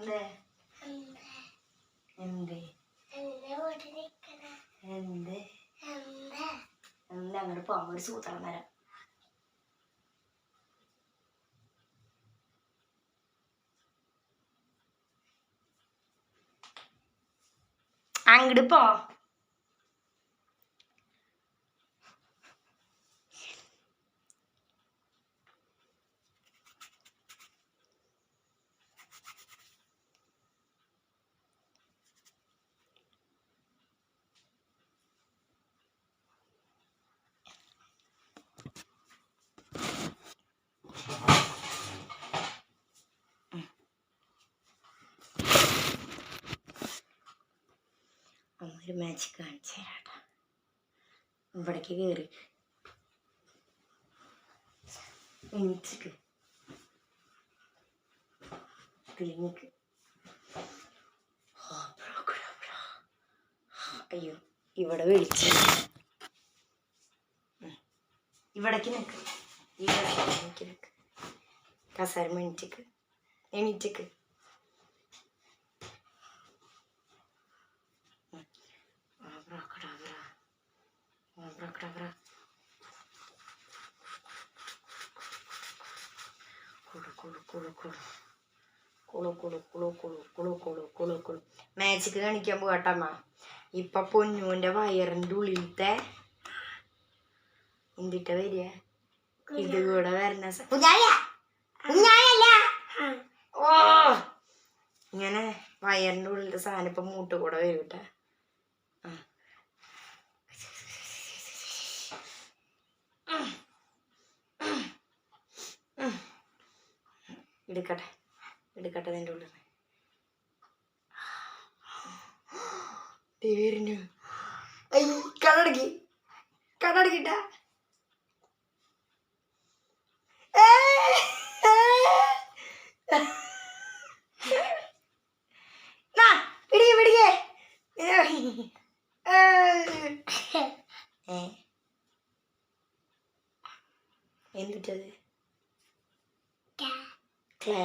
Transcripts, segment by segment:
എന്ത് എന്ത് എന്ത് എന്താ അങ്ങോട്ട് പോകാൻ ഒരു സൂത്രം തരാം. അങ്ങോട്ട് പോ. ഒരു മാജിക് കാണിച്ചു തരാട്ടാ. ഇവിടേക്ക് കയറി എണീച്ചിക്ക് തിരിഞ്ഞിക്ക്. അയ്യോ ഇവിടെ വിളിച്ചു. ഇവിടേക്ക് നിൽക്ക്. ഇവിടേക്ക് നിൽക്ക്. കസേര എണീച്ചിക്ക്. എണീച്ചിക്ക്. മാജിക് കാണിക്കാൻ പോകട്ടമ്മ. ഇപ്പൊ പൊന്നൂന്റെ വയറിന്റെ ഉള്ളിലത്തെ എന്തിട്ട വരിക ഇത് കൂടെ വരുന്ന ഓ ഇങ്ങനെ വയറിന്റെ ഉള്ളിലത്തെ സാധനം ഇപ്പൊ മൂട്ട് കൂടെ വരൂട്ടെ. എടുക്കട്ടെ എടുക്കട്ടെ നിന്റെ ഉള്ളിൽ വരുന്നു. കടടക്കി കടടക്കിട്ട പിടിക്കേ എന്തിട്ടത് ക്ലേ.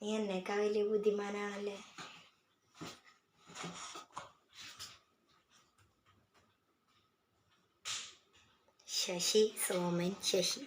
നീ എന്നേക്കാ വലിയ ബുദ്ധിമാനാണല്ലേ. ശശി സോമൻ ശശി.